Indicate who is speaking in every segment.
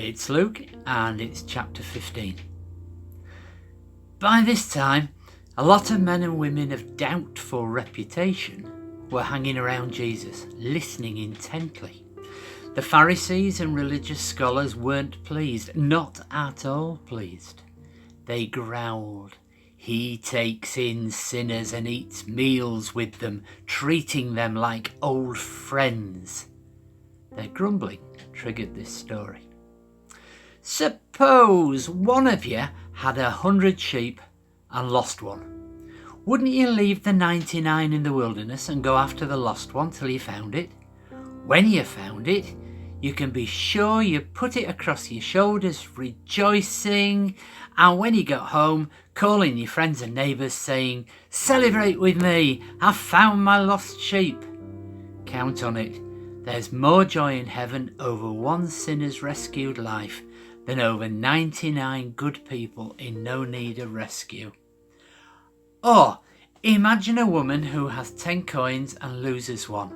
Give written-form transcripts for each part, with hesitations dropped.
Speaker 1: It's Luke and it's chapter 15. By this time, a lot of men and women of doubtful reputation were hanging around Jesus, listening intently. The Pharisees and religious scholars weren't pleased, not at all pleased. They growled, "He takes in sinners and eats meals with them, treating them like old friends." Their grumbling triggered this story. Suppose one of you had 100 sheep and lost one. Wouldn't you leave the 99 in the wilderness and go after the lost one till you found it? When you found it, you can be sure you put it across your shoulders, rejoicing, and when you got home, calling your friends and neighbours saying, "Celebrate with me, I've found my lost sheep." Count on it, there's more joy in heaven over one sinner's rescued life than over 99 good people in no need of rescue. Or, imagine a woman who has 10 coins and loses one.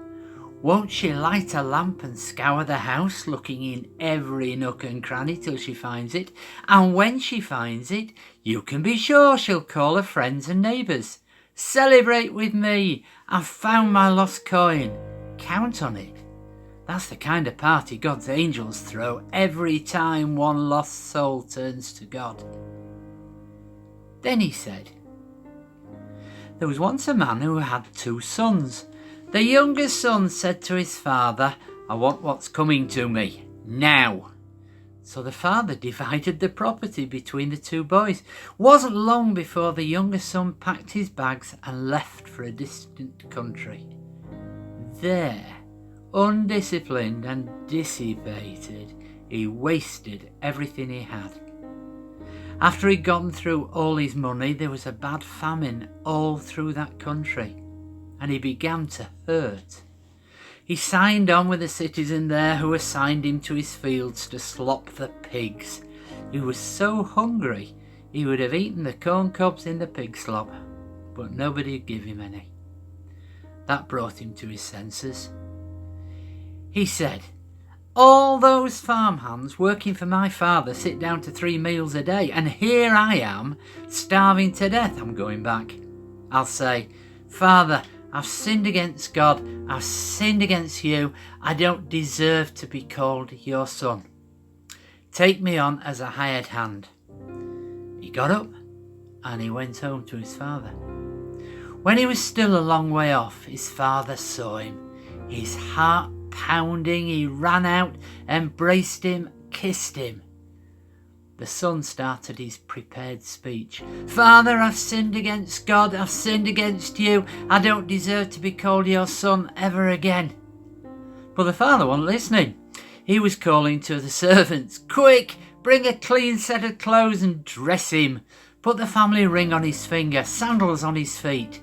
Speaker 1: Won't she light a lamp and scour the house, looking in every nook and cranny till she finds it? And when she finds it, you can be sure she'll call her friends and neighbours. "Celebrate with me, I've found my lost coin." Count on it. That's the kind of party God's angels throw every time one lost soul turns to God. Then he said, "There was once a man who had 2 sons. The youngest son said to his father, 'I want what's coming to me, now.' So the father divided the property between the 2 boys. Wasn't long before the youngest son packed his bags and left for a distant country. There, undisciplined and dissipated, he wasted everything he had. After he'd gotten through all his money, there was a bad famine all through that country, and he began to hurt. He signed on with a citizen there who assigned him to his fields to slop the pigs. He was so hungry he would have eaten the corn cobs in the pig slop, but nobody would give him any. That brought him to his senses. He said, 'All those farmhands working for my father sit down to 3 meals a day, and here I am, starving to death. I'm going back. I'll say, Father, I've sinned against God, I've sinned against you, I don't deserve to be called your son. Take me on as a hired hand.' He got up and he went home to his father. When he was still a long way off, his father saw him. His heart pounding, he ran out, embraced him, kissed him. The son started his prepared speech. 'Father, I've sinned against God, I've sinned against you, I don't deserve to be called your son ever again.' But the father wasn't listening. He was calling to the servants, 'Quick, bring a clean set of clothes and dress him. Put the family ring on his finger, sandals on his feet.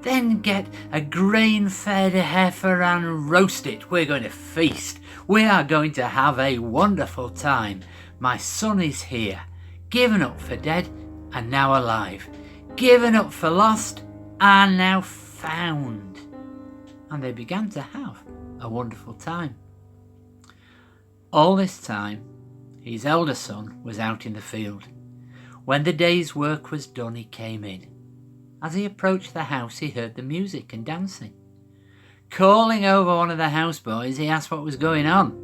Speaker 1: Then get a grain-fed heifer and roast it. We're going to feast. We are going to have a wonderful time. My son is here, given up for dead and now alive, given up for lost and now found.' And they began to have a wonderful time. All this time, his elder son was out in the field. When the day's work was done, he came in. As he approached the house, he heard the music and dancing. Calling over one of the houseboys, he asked what was going on.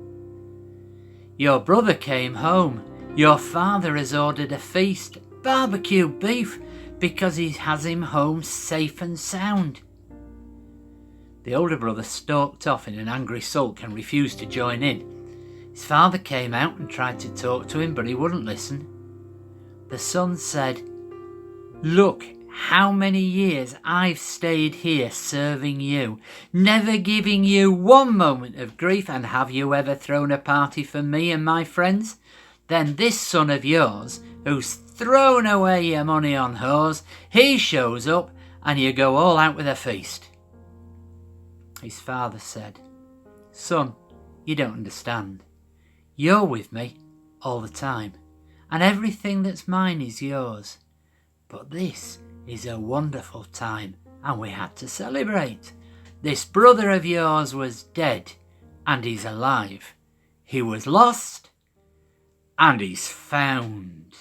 Speaker 1: 'Your brother came home. Your father has ordered a feast, barbecue beef, because he has him home safe and sound.' The older brother stalked off in an angry sulk and refused to join in. His father came out and tried to talk to him, but he wouldn't listen. The son said, 'Look how many years I've stayed here serving you, never giving you one moment of grief, and have you ever thrown a party for me and my friends? Then this son of yours, who's thrown away your money on whores, he shows up and you go all out with a feast.' His father said, 'Son, you don't understand. You're with me all the time, and everything that's mine is yours. But this is a wonderful time, and we had to celebrate. This brother of yours was dead, and he's alive. He was lost, and he's found.